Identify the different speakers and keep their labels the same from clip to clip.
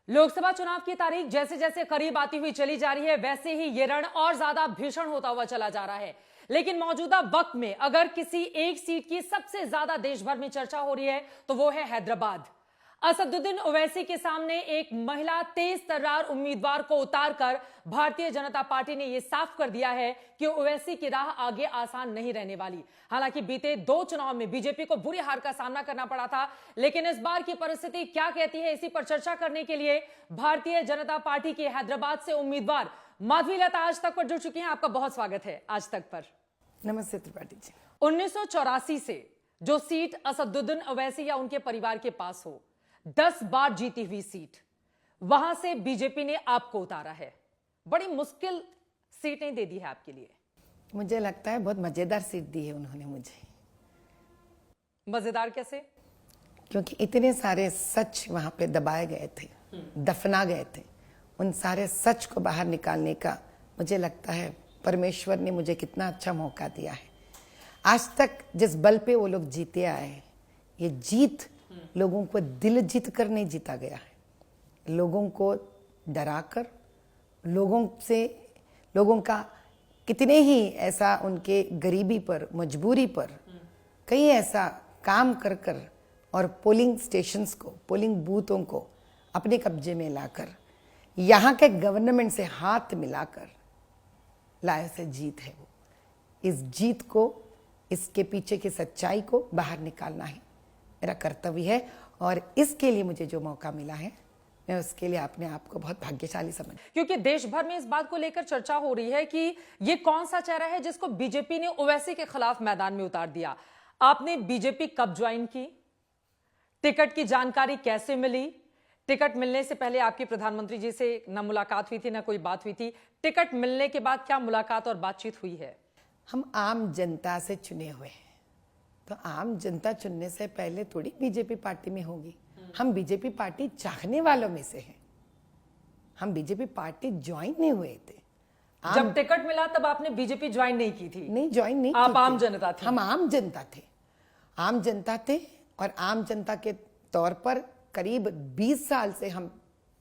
Speaker 1: लोकसभा चुनाव की तारीख जैसे जैसे करीब आती हुई चली जा रही है, वैसे ही ये रण और ज्यादा भीषण होता हुआ चला जा रहा है। लेकिन मौजूदा वक्त में अगर किसी एक सीट की सबसे ज्यादा देश भर में चर्चा हो रही है तो वो है हैदराबाद। असदुद्दीन ओवैसी के सामने एक महिला तेज तर्रार उम्मीदवार को उतारकर भारतीय जनता पार्टी ने यह साफ कर दिया है कि ओवैसी की राह आगे आसान नहीं रहने वाली। हालांकि बीते 2 चुनाव में बीजेपी को बुरी हार का सामना करना पड़ा था, लेकिन इस बार की परिस्थिति क्या कहती है, इसी पर चर्चा करने के लिए भारतीय जनता पार्टी की हैदराबाद से उम्मीदवार माधवी लता आज तक पर जुड़ चुकी हैं। आपका बहुत स्वागत है आज तक पर।
Speaker 2: नमस्ते त्रिपाठी जी।
Speaker 1: 1984 से जो सीट असदुद्दीन ओवैसी या उनके परिवार के पास हो, 10 बार जीती हुई सीट, वहां से बीजेपी ने आपको उतारा है। बड़ी मुश्किल सीटें दे दी है आपके लिए।
Speaker 2: मुझे लगता है बहुत मजेदार सीट दी है उन्होंने मुझे।
Speaker 1: मजेदार कैसे?
Speaker 2: क्योंकि इतने सारे सच वहां पे दबाए गए थे, दफना गए थे। उन सारे सच को बाहर निकालने का मुझे लगता है परमेश्वर ने मुझे कितना अच्छा मौका दिया है। आज तक जिस बल पे वो लोग जीते आए, ये जीत लोगों को दिल जीत कर नहीं जीता गया है। लोगों को डराकर, लोगों का कितने ही ऐसा उनके गरीबी पर, मजबूरी पर कई ऐसा काम कर कर और पोलिंग स्टेशंस को, पोलिंग बूथों को अपने कब्जे में लाकर, यहाँ के गवर्नमेंट से हाथ मिलाकर लाए से जीत है वो। इस जीत को, इसके पीछे की सच्चाई को बाहर निकालना है मेरा कर्तव्य है, और इसके लिए मुझे जो मौका मिला है मैं उसके लिए अपने आप को बहुत भाग्यशाली समझ।
Speaker 1: क्योंकि देश भर में इस बात को लेकर चर्चा हो रही है कि ये कौन सा चेहरा है जिसको बीजेपी ने ओवैसी के खिलाफ मैदान में उतार दिया। आपने बीजेपी कब ज्वाइन की? टिकट की जानकारी कैसे मिली? टिकट मिलने से पहले आपकी प्रधानमंत्री जी से न मुलाकात हुई थी, न कोई बात हुई थी। टिकट मिलने के बाद क्या मुलाकात और बातचीत हुई है?
Speaker 2: हम आम जनता से चुने हुए हैं, तो आम जनता चुनने से पहले थोड़ी बीजेपी पार्टी में होगी। हम बीजेपी पार्टी चाहने वालों में से हैं। हम बीजेपी पार्टी ज्वाइन नहीं हुए थे।
Speaker 1: जब टिकट मिला तब आपने बीजेपी ज्वाइन नहीं की थी?
Speaker 2: नहीं, ज्वाइन नहीं।
Speaker 1: आप आम जनता थे?
Speaker 2: हम आम जनता थे। आम जनता थे, और आम जनता के तौर पर करीब 20 साल से हम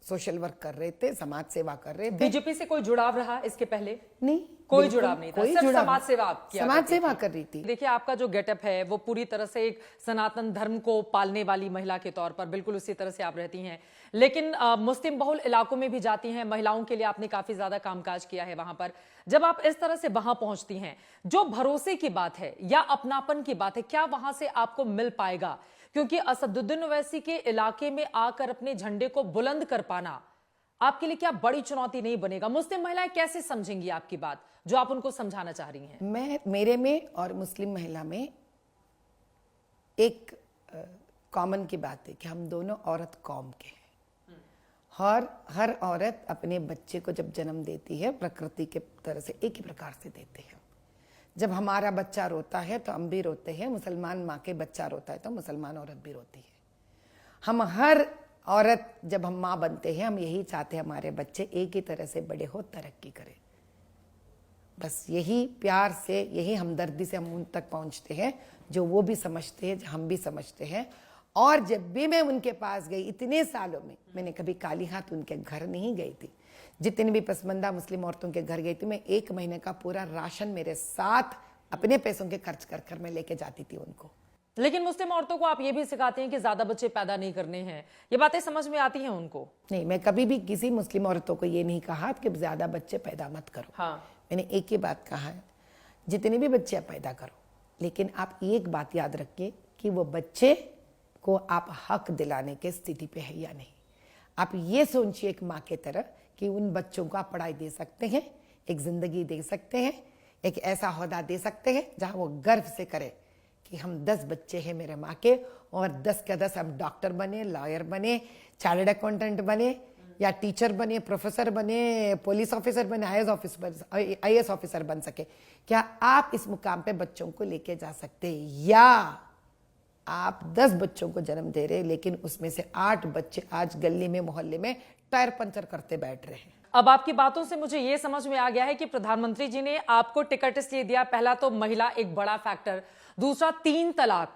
Speaker 2: सोशल वर्क कर रहे थे, समाज सेवा कर रहे थे।
Speaker 1: बीजेपी से कोई जुड़ाव रहा इसके पहले?
Speaker 2: नहीं,
Speaker 1: कोई जुड़ाव नहीं था, सिर्फ समाज सेवा आप किया
Speaker 2: समाज सेवा कर रही थी।
Speaker 1: देखिए, आपका जो गेटअप है वो पूरी तरह से एक सनातन धर्म को पालने वाली महिला के तौर पर बिल्कुल उसी तरह से आप रहती हैं, लेकिन मुस्लिम बहुल इलाकों में भी जाती हैं। महिलाओं के लिए आपने काफी ज्यादा कामकाज किया है वहां पर। जब आप इस तरह से वहां पहुंचती हैं, जो भरोसे की बात है या अपनापन की बात है, क्या वहां से आपको मिल पाएगा? क्योंकि असदुद्दीन ओवैसी के इलाके में आकर अपने झंडे को बुलंद कर पाना आपके लिए क्या बड़ी चुनौती नहीं बनेगा? मुस्लिम महिलाएं कैसे समझेंगी आपकी बात जो आप उनको समझाना चाह रही हैं?
Speaker 2: मेरे में और मुस्लिम महिला में एक कॉमन की बात है कि हम दोनों औरत कौम के हैं। और हर औरत अपने बच्चे को जब जन्म देती है, प्रकृति के तरह से एक ही प्रकार से देते हैं। जब हमारा बच्चा रोता है तो हम भी रोते हैं। मुसलमान माँ के बच्चा रोता है तो मुसलमान औरत भी रोती है। हम हर औरत जब हम माँ बनते हैं, हम यही चाहते हैं हमारे बच्चे एक ही तरह से बड़े हो, तरक्की करें। बस यही प्यार से, यही हमदर्दी से हम उन तक पहुँचते हैं जो वो भी समझते हैं, जो हम भी समझते हैं। और जब भी मैं उनके पास गई, इतने सालों में मैंने कभी खाली हाथ उनके घर नहीं गई थी। जितने भी पसमंदा मुस्लिम औरतों के घर गई थी, मैं 1 महीने का पूरा राशन मेरे साथ अपने पैसों के खर्च कर कर मैं लेके जाती थी उनको।
Speaker 1: लेकिन मुस्लिम औरतों को आप ये भी सिखाते हैं कि ज्यादा बच्चे पैदा नहीं करने हैं। ये बातें समझ में आती हैं उनको?
Speaker 2: नहीं, मैं कभी भी किसी मुस्लिम औरतों को ये नहीं कहा कि ज्यादा बच्चे पैदा मत करो।
Speaker 1: हाँ।
Speaker 2: मैंने एक ही बात कहा है, जितने भी बच्चे आप पैदा करो, लेकिन आप एक बात याद रखिए कि वो बच्चे को आप हक दिलाने के स्थिति पे है या नहीं। आप ये सोचिए एक माँ के तरह कि उन बच्चों को आप पढ़ाई दे सकते हैं, एक जिंदगी दे सकते हैं, एक ऐसा ओहदा दे सकते हैं जहाँ वो गर्व से करे कि हम 10 बच्चे हैं मेरे माँ के, और 10 के 10 हम डॉक्टर बने, लॉयर बने, चार्टर्ड अकाउंटेंट बने, या टीचर बने, प्रोफेसर बने, पुलिस ऑफिसर बने, आईएएस ऑफिसर बन सके। क्या आप इस मुकाम पे बच्चों को लेके जा सकते हैं? या आप 10 बच्चों को जन्म दे रहे, लेकिन उसमें से 8 बच्चे आज गली में, मोहल्ले में टायर पंचर करते बैठ रहे हैं।
Speaker 1: अब आपकी बातों से मुझे यह समझ में आ गया है कि प्रधानमंत्री जी ने आपको टिकट इसलिए दिया, पहला तो महिला एक बड़ा फैक्टर, दूसरा 3 तलाक,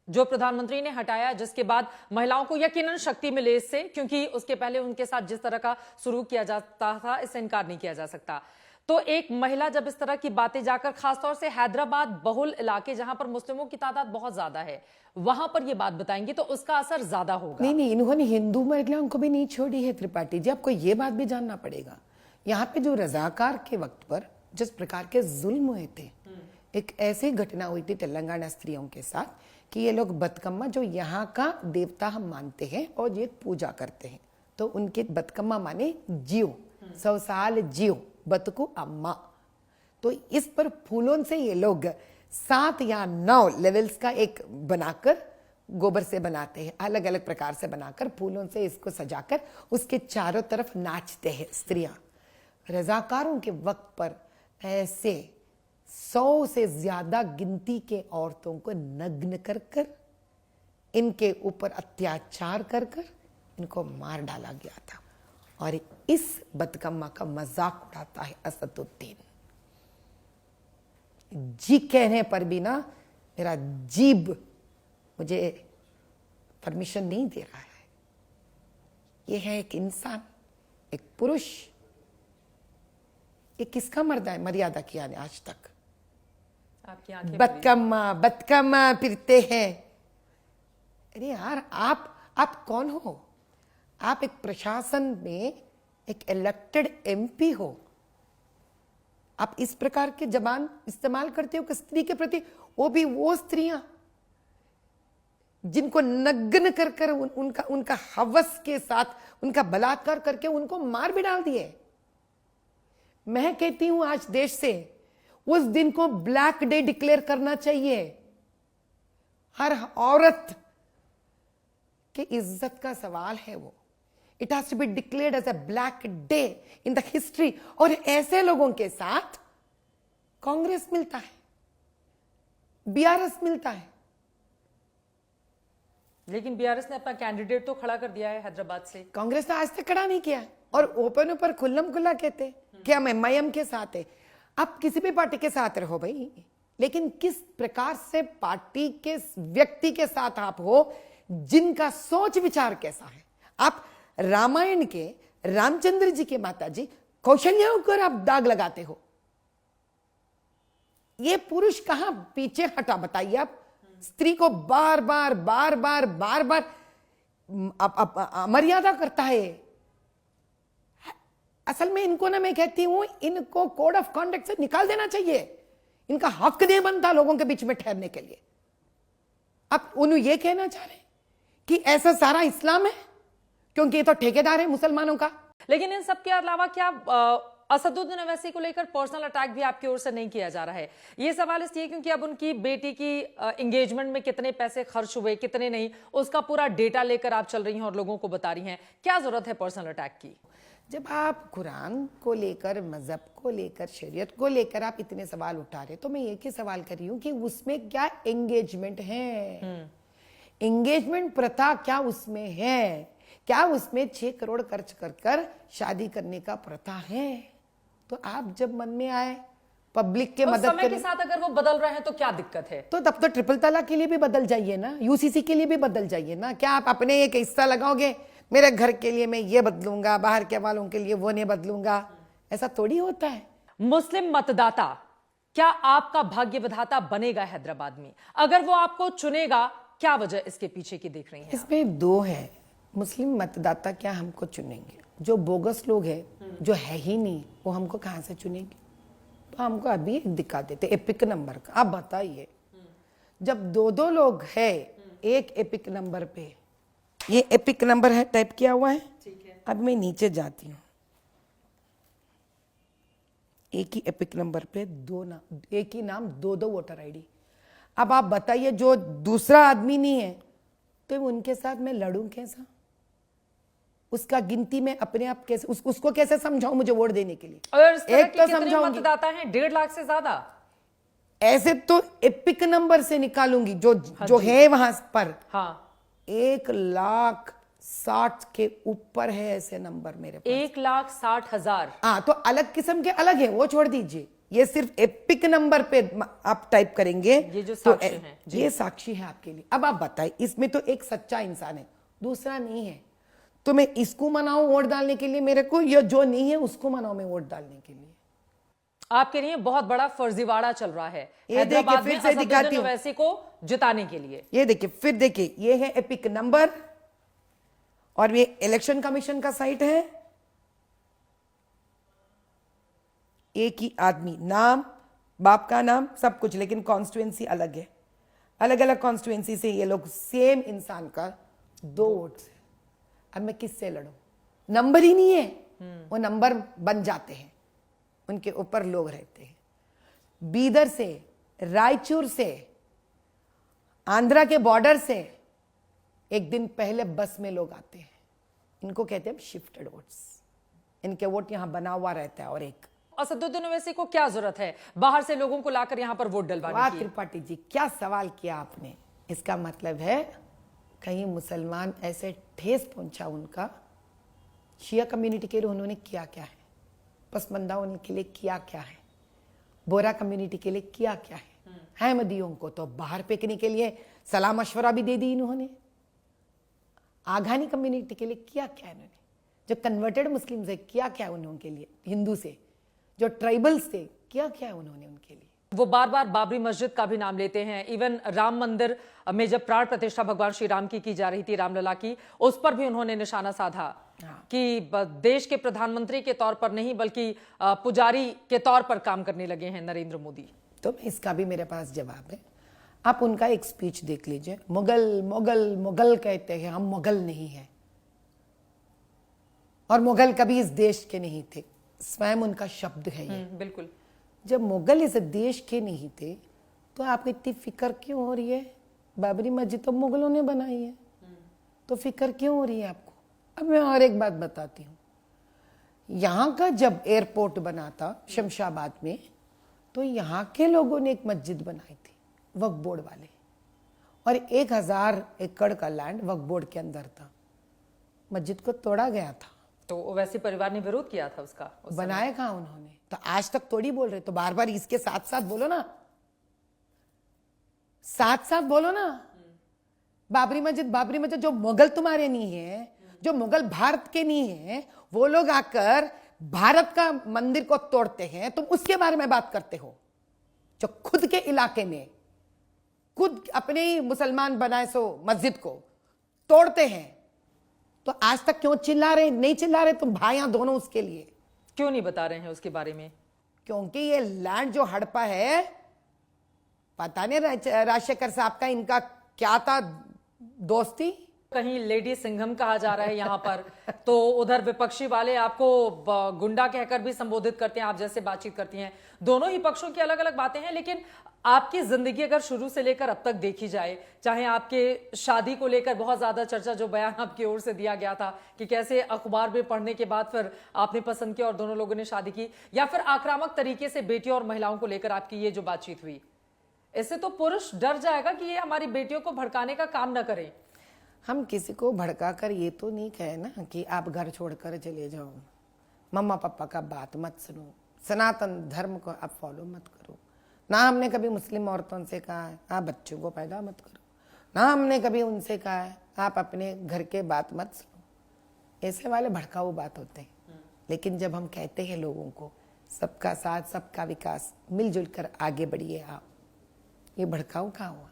Speaker 1: जो प्रधानमंत्री ने हटाया, जिसके बाद महिलाओं को यकीनन शक्ति मिले इससे, क्योंकि उसके पहले उनके साथ जिस तरह का सुलूक किया जाता था, इससे इनकार नहीं किया जा सकता। तो एक महिला जब इस तरह की बातें जाकर, खासतौर से हैदराबाद बहुल इलाके जहां पर मुस्लिमों की तादाद बहुत ज्यादा है, वहां पर ये बात बताएंगी तो उसका असर ज्यादा होगा।
Speaker 2: नहीं, इन्होंने हिंदू महिलाओं को भी नहीं छोड़ी है त्रिपाठी जी, आपको ये बात भी जानना पड़ेगा। यहाँ पे जो रजाकार के वक्त पर जिस प्रकार के जुल्म हुए थे, एक ऐसी घटना हुई थी तेलंगाना स्त्रियों के साथ कि ये लोग बतकम्मा, जो यहाँ का देवता हम मानते हैं और ये पूजा करते हैं, तो उनके बतकम्मा माने जियो, 100 साल जियो, बतकू अम्मा। तो इस पर फूलों से ये लोग 7 या 9 लेवल्स का एक बनाकर, गोबर से बनाते हैं, अलग अलग प्रकार से बनाकर फूलों से इसको सजाकर उसके चारों तरफ नाचते हैं स्त्रियां। रजाकारों के वक्त पर ऐसे 100 से ज्यादा गिनती के औरतों को नग्न कर कर, इनके ऊपर अत्याचार कर कर इनको मार डाला गया था। और इस बतकम्मा का मजाक उड़ाता है असदुद्दीन। जी कहने पर भी ना मेरा जीभ मुझे परमिशन नहीं दे रहा है। ये है एक इंसान, एक पुरुष। ये किसका मर्यादा किया ने आज तक?
Speaker 1: आपकी आंखें
Speaker 2: बतकम्मा फिरते हैं। अरे यार, आप कौन हो? आप एक प्रशासन में एक इलेक्टेड एमपी हो। आप इस प्रकार के जबान इस्तेमाल करते हो कि स्त्री के प्रति, वो भी वो स्त्रियां जिनको नग्न कर कर उनका हवस के साथ उनका बलात्कार करके उनको मार भी डाल दिए। मैं कहती हूं आज देश से उस दिन को ब्लैक डे डिक्लेयर करना चाहिए। हर औरत के इज्जत का सवाल है वो। It has to be declared as a black day in the history. और ऐसे लोगों के साथ कांग्रेस मिलता है, बीआरएस मिलता है।
Speaker 1: लेकिन बीआरएस ने अपना कैंडिडेट तो खड़ा कर दिया है हैदराबाद से।
Speaker 2: कांग्रेस ने आज तक खड़ा नहीं किया और ओपन ऊपर खुल्लम खुल्ला कहते कि हम एमआईएम के साथ है। आप किसी भी पार्टी के साथ रहो भाई, लेकिन किस प्रकार से पार्टी के व्यक्ति के साथ आप हो, जिनका सोच विचार कैसा है। आप रामायण के रामचंद्र जी के माता जी कौशल्या को आप दाग लगाते हो। ये पुरुष कहां पीछे हटा, बताइए आप। स्त्री को बार बार मर्यादा करता है। असल में इनको ना, मैं कहती हूं, इनको कोड ऑफ कॉन्डक्ट से निकाल देना चाहिए। इनका हक नहीं बनता लोगों के बीच में ठहरने के लिए। आप उन्हें यह कहना चाह रहे हैं कि ऐसा सारा इस्लाम है, क्योंकि ये तो ठेकेदार है मुसलमानों का।
Speaker 1: लेकिन इन सब के अलावा क्या असदुद्दीन अवैसी को लेकर पर्सनल अटैक भी आपकी ओर से नहीं किया जा रहा है? ये सवाल इसलिए क्योंकि अब उनकी बेटी की एंगेजमेंट में कितने पैसे खर्च हुए, कितने नहीं, उसका पूरा डेटा लेकर आप चल रही हैं और लोगों को बता रही हैं। क्या जरूरत है पर्सनल अटैक की?
Speaker 2: जब आप कुरान को लेकर, मजहब को लेकर, शरीयत को लेकर आप इतने सवाल उठा रहे, तो मैं एक ही सवाल कर रही हूं कि उसमें क्या एंगेजमेंट है? एंगेजमेंट प्रथा क्या उसमें है? क्या उसमें 6 करोड़ खर्च कर कर शादी करने का प्रथा है? तो आप जब मन में आए पब्लिक के मदद
Speaker 1: समय के साथ अगर वो बदल रहे हैं तो क्या दिक्कत है?
Speaker 2: तो तब तो ट्रिपल तलाक के लिए भी बदल जाइए ना, यूसीसी के लिए भी बदल जाइए ना। क्या आप अपने एक हिस्सा लगाओगे, मेरे घर के लिए मैं ये बदलूंगा, बाहर के वालों के लिए वो नहीं बदलूंगा? ऐसा थोड़ी होता है।
Speaker 1: मुस्लिम मतदाता क्या आपका भाग्य विधाता बनेगा हैदराबाद में? अगर वो आपको चुनेगा, क्या वजह इसके पीछे की देख रही हैं?
Speaker 2: इसमें 2 है। मुस्लिम मतदाता क्या हमको चुनेंगे? जो बोगस लोग हैं, जो है ही नहीं, वो हमको कहां से चुनेंगे? तो हमको अभी एक दिखा देते एपिक नंबर का। आप बताइए, जब 2-2 लोग हैं एक एपिक नंबर पे, ये एपिक नंबर है, टाइप किया हुआ है।
Speaker 1: ठीक है।
Speaker 2: अब मैं नीचे जाती हूँ, एक ही एपिक नंबर पे एक ही नाम 2-2 वोटर आईडी। अब आप बताइए, जो दूसरा आदमी नहीं है तो उनके साथ मैं लड़ूं कैसा? उसका गिनती में अपने आप कैसे उसको कैसे समझाऊं मुझे वोट देने के लिए?
Speaker 1: और इस तरह
Speaker 2: एक
Speaker 1: के
Speaker 2: तो
Speaker 1: कितने
Speaker 2: समझाऊंगी,
Speaker 1: मतदाता हैं? 1.5 लाख से ज्यादा।
Speaker 2: ऐसे तो एपिक नंबर से निकालूंगी जो है वहां पर।
Speaker 1: हाँ,
Speaker 2: 1,60,000 के ऊपर है ऐसे नंबर मेरे पास।
Speaker 1: 1,60,000।
Speaker 2: हाँ, तो अलग किस्म के अलग है, वो छोड़ दीजिए। ये सिर्फ एपिक नंबर पे आप टाइप करेंगे,
Speaker 1: ये जो
Speaker 2: तो
Speaker 1: साक्षी हैं, जी।
Speaker 2: ये साक्षी है आपके लिए। अब आप बताइए, इसमें तो एक सच्चा इंसान है, दूसरा नहीं है, तो मैं इसको मनाऊं वोट डालने के लिए मेरे को, या जो नहीं है उसको मनाऊं मैं वोट डालने के लिए?
Speaker 1: आपके लिए बहुत बड़ा फर्जीवाड़ा चल रहा है
Speaker 2: ये देखिए,
Speaker 1: हैदराबाद
Speaker 2: फिर
Speaker 1: में
Speaker 2: से दिखाती
Speaker 1: असदुद्दीन
Speaker 2: हूँ।
Speaker 1: ओवैसी को जिताने के लिए।
Speaker 2: ये देखिए, फिर देखिए, ये है एपिक नंबर, और ये इलेक्शन कमीशन का साइट है। एक ही आदमी, नाम, बाप का नाम, सब कुछ, लेकिन कॉन्स्टिट्यूएंसी अलग है। अलग अलग कॉन्स्टिट्यूएंसी से ये लोग सेम इंसान का 2 वोट है। अब मैं किससे लड़ूं? नंबर ही नहीं है, वो नंबर बन जाते हैं, उनके ऊपर लोग रहते हैं। बीदर से, रायचूर से, आंध्रा के बॉर्डर से एक दिन पहले बस में लोग आते हैं, इनको कहते हैं शिफ्टेड वोट्स। इनके वोट यहां बना हुआ रहता है। और एक
Speaker 1: असदुद्दीन ओवैसी को क्या जरूरत है बाहर से लोगों को लाकर यहां पर वोट
Speaker 2: वाह
Speaker 1: डलवाने की?
Speaker 2: त्रिपाठी जी, क्या सवाल किया आपने। इसका मतलब है कहीं मुसलमान ऐसे ठेस पहुंचा उनका, शिया कम्युनिटी के लिए उन्होंने किया क्या है, पसमंदा उनके लिए किया क्या है, बोरा कम्युनिटी के लिए किया क्या है, अहमदियों को तो बाहर फेंकने के लिए सलाह मशवरा भी दे दी इन्होंने, आघानी कम्युनिटी के लिए किया क्या इन्होंने, जो कन्वर्टेड मुस्लिम से किया क्या उनके लिए, हिंदू से, जो ट्राइबल्स थे किया क्या उन्होंने उनके लिए।
Speaker 1: वो बार बार बाबरी मस्जिद का भी नाम लेते हैं। इवन राम मंदिर में जब प्राण प्रतिष्ठा भगवान श्री राम की जा रही थी, रामलला की, उस पर भी उन्होंने निशाना साधा कि देश के प्रधानमंत्री के तौर पर नहीं बल्कि पुजारी के तौर पर काम करने लगे हैं नरेंद्र मोदी।
Speaker 2: तो इसका भी मेरे पास जवाब है। आप उनका एक स्पीच देख लीजिए, मुगल मुगल मुगल कहते हैं, हम मुगल नहीं हैं, और मुगल कभी इस देश के नहीं थे, स्वयं उनका शब्द है ये।
Speaker 1: बिल्कुल।
Speaker 2: जब मुगल इस देश के नहीं थे तो आपको इतनी फिक्र क्यों हो रही है? बाबरी मस्जिद तो मुगलों ने बनाई है, तो फिक्र क्यों हो रही है आपको? अब मैं और एक बात बताती हूँ, यहाँ का जब एयरपोर्ट बना था शमशाबाद में, तो यहाँ के लोगों ने एक मस्जिद बनाई थी, वक्फ बोर्ड वाले, और 1000 एकड़ का लैंड वक्फ बोर्ड के अंदर था, मस्जिद को तोड़ा गया था।
Speaker 1: तो ओवैसी परिवार ने विरोध किया था उसका उस समय।
Speaker 2: बनाया कहाँ उन्होंने? तो आज तक थोड़ी बोल रहे, तो बार बार इसके साथ साथ बोलो ना, साथ साथ बोलो ना। बाबरी मस्जिद जो मुगल तुम्हारे नहीं है, जो मुगल भारत के नहीं है, वो लोग आकर भारत का मंदिर को तोड़ते हैं, तुम उसके बारे में बात करते हो। जो खुद के इलाके में खुद अपने ही मुसलमान बनाए सो मस्जिद को तोड़ते हैं, तो आज तक क्यों चिल्ला रहे? नहीं चिल्ला रहे तुम भाइयां दोनों उसके लिए?
Speaker 1: क्यों नहीं बता रहे हैं उसके बारे में?
Speaker 2: क्योंकि ये लैंड जो हड़पा है, पता नहीं राजशेखर साहब का इनका क्या था दोस्ती,
Speaker 1: कहीं लेडी सिंघम कहा जा रहा है यहाँ पर, तो उधर विपक्षी वाले आपको गुंडा कहकर भी संबोधित करते हैं, आप जैसे बातचीत करती हैं। दोनों ही पक्षों की अलग अलग बातें हैं, लेकिन आपकी जिंदगी अगर शुरू से लेकर अब तक देखी जाए, चाहे आपके शादी को लेकर बहुत ज्यादा चर्चा, जो बयान आपकी ओर से दिया गया था कि कैसे अखबार में पढ़ने के बाद फिर आपने पसंद किया और दोनों लोगों ने शादी की, या फिर आक्रामक तरीके से बेटियों और महिलाओं को लेकर आपकी ये जो बातचीत हुई, इससे तो पुरुष डर जाएगा कि ये हमारी बेटियों को भड़काने का काम न करें।
Speaker 2: हम किसी को भड़का कर ये तो नहीं कहे ना कि आप घर छोड़कर चले जाओ, मम्मा पापा का बात मत सुनो, सनातन धर्म को आप फॉलो मत करो। ना हमने कभी मुस्लिम औरतों से कहा है आप बच्चों को पैदा मत करो, ना हमने कभी उनसे कहा है आप अपने घर के बात मत सुनो। ऐसे वाले भड़काऊ बात होते हैं। लेकिन जब हम कहते हैं लोगों को सबका साथ सबका विकास, मिलजुल कर आगे बढ़िए आप, ये भड़काऊ कहाँ हुआ?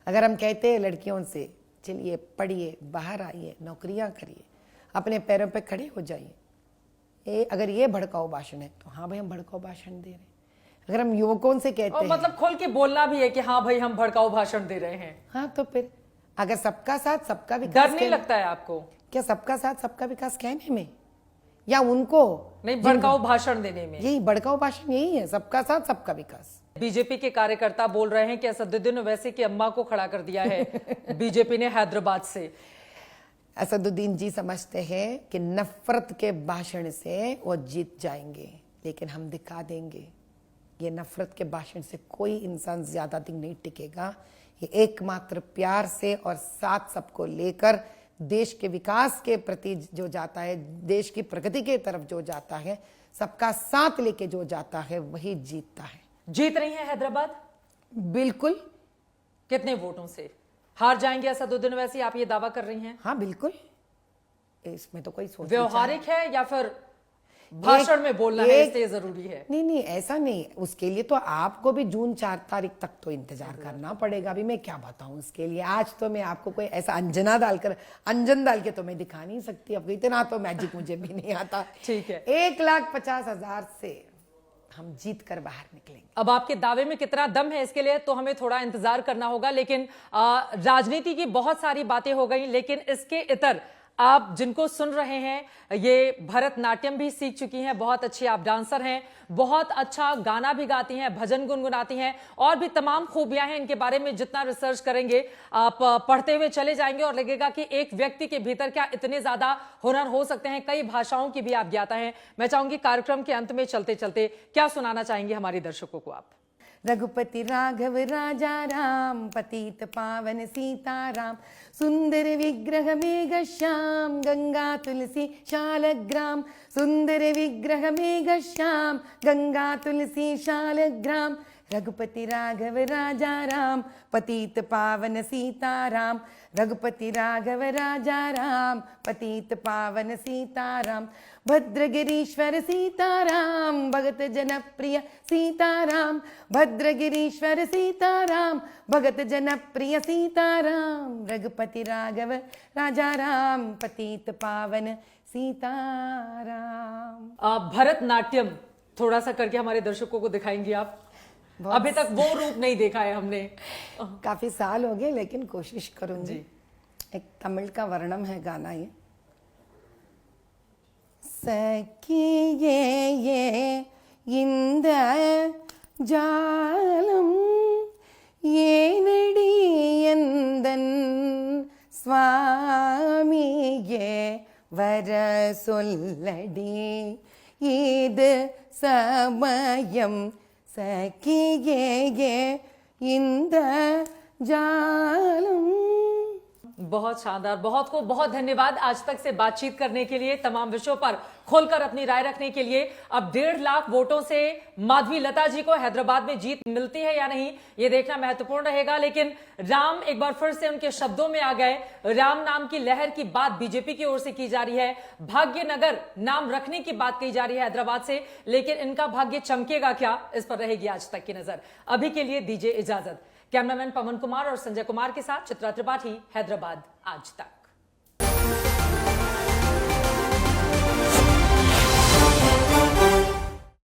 Speaker 2: अगर हम कहते हैं लड़कियों से चलिए पढ़िए, बाहर आइए, नौकरियां करिए, अपने पैरों पे खड़े हो जाइए, अगर ये भड़काऊ भाषण है तो हाँ भाई हम भड़काऊ भाषण दे रहे हैं। अगर हम युवकों से कहते हैं,
Speaker 1: मतलब खोल के बोलना भी है कि हाँ भाई हम भड़काऊ भाषण दे रहे हैं,
Speaker 2: हाँ तो फिर अगर सबका साथ सबका विकास,
Speaker 1: डर नहीं लगता है आपको?
Speaker 2: क्या सबका साथ सबका विकास कहने में या उनको
Speaker 1: नहीं, भड़काऊ भाषण देने में?
Speaker 2: यही भड़काऊ भाषण यही है, सबका साथ सबका विकास।
Speaker 1: बीजेपी के कार्यकर्ता बोल रहे हैं कि असदुद्दीन ओवैसी की अम्मा को खड़ा कर दिया है बीजेपी ने हैदराबाद से।
Speaker 2: असदुद्दीन जी समझते हैं कि नफरत के भाषण से वो जीत जाएंगे, लेकिन हम दिखा देंगे ये नफरत के भाषण से कोई इंसान ज्यादा दिन नहीं टिकेगा। ये एकमात्र प्यार से और साथ सबको लेकर देश के विकास के प्रति जो जाता है, देश की प्रगति के तरफ जो जाता है, सबका साथ लेके जो जाता है, वही जीतता है।
Speaker 1: जीत रही है हैदराबाद?
Speaker 2: बिल्कुल।
Speaker 1: कितने वोटों से हार जाएंगे असदुद्दीन ओवैसी, आप ये दावा कर रही हैं?
Speaker 2: हाँ बिल्कुल, इसमें तो कोई सोच
Speaker 1: व्यवहारिक है या फिर भाषण में बोलना है इसलिए जरूरी है?
Speaker 2: नहीं नहीं, ऐसा नहीं। उसके लिए तो आपको भी जून 4 तारीख तक तो इंतजार करना पड़ेगा। अभी मैं क्या बताऊं उसके लिए। आज तो मैं आपको कोई ऐसा अंजन डाल के तो मैं दिखा नहीं सकती। अब इतना तो मैजिक मुझे भी नहीं आता।
Speaker 1: ठीक है,
Speaker 2: 1,50,000 से हम जीत कर बाहर निकलेंगे।
Speaker 1: अब आपके दावे में कितना दम है इसके लिए तो हमें थोड़ा इंतजार करना होगा। लेकिन राजनीति की बहुत सारी बातें हो गई, लेकिन इसके इतर आप जिनको सुन रहे हैं ये भरतनाट्यम भी सीख चुकी हैं, बहुत अच्छी आप डांसर हैं, बहुत अच्छा गाना भी गाती हैं, भजन गुनगुनाती हैं और भी तमाम खूबियां हैं। इनके बारे में जितना रिसर्च करेंगे आप पढ़ते हुए चले जाएंगे और लगेगा कि एक व्यक्ति के भीतर क्या इतने ज्यादा हुनर हो सकते हैं। कई भाषाओं की भी आप ज्ञाता हैं। मैं चाहूंगी कार्यक्रम के अंत में चलते चलते क्या सुनाना चाहेंगे हमारे दर्शकों को आप?
Speaker 2: रघुपति राघव राजा राम, पतित पावन सीताराम, सुंदर विग्रह मेघ श्याम, गंगा तुलसी शालग्राम, सुंदर विग्रह मेघ श्याम, गंगा तुलसी शालग्राम। रघुपति राघव राजा राम, पतित पावन सीताराम, रघुपति राघव राजा राम, पतित पावन सीताराम। भद्रगिरीश्वर सीताराम, भगत जनप्रिय सीताराम, भद्रगिरीश्वर सीताराम, भगत जनप्रिय सीताराम। रघुपति राघव राजा राम, पतित पावन सीताराम।
Speaker 1: भरतनाट्यम थोड़ा सा करके हमारे दर्शकों को दिखाएंगे आप? अभी तक वो रूप नहीं देखा है हमने।
Speaker 2: काफी साल हो गए, लेकिन कोशिश करूंगी। एक तमिल का वर्णम है गाना ये। सखिये इंद जालम येनडी यंदन स्वामिये वर सोल्लडी इद समयम सखिये इंद जालम।
Speaker 1: बहुत शानदार, बहुत धन्यवाद आज तक से बातचीत करने के लिए, तमाम विषयों पर खोलकर अपनी राय रखने के लिए। अब 1.5 लाख वोटों से माधवी लता जी को हैदराबाद में जीत मिलती है या नहीं, ये देखना महत्वपूर्ण रहेगा। लेकिन राम एक बार फिर से उनके शब्दों में आ गए। राम नाम की लहर की बात बीजेपी की ओर से की जा रही है, भाग्यनगर नाम रखने की बात कही जा रही है हैदराबाद से, लेकिन इनका भाग्य चमकेगा क्या, इस पर रहेगी आज तक की नजर। अभी के लिए दीजिए इजाजत। कैमरामैन पवन कुमार और संजय कुमार के साथ चित्रा त्रिपाठी, हैदराबाद आज तक।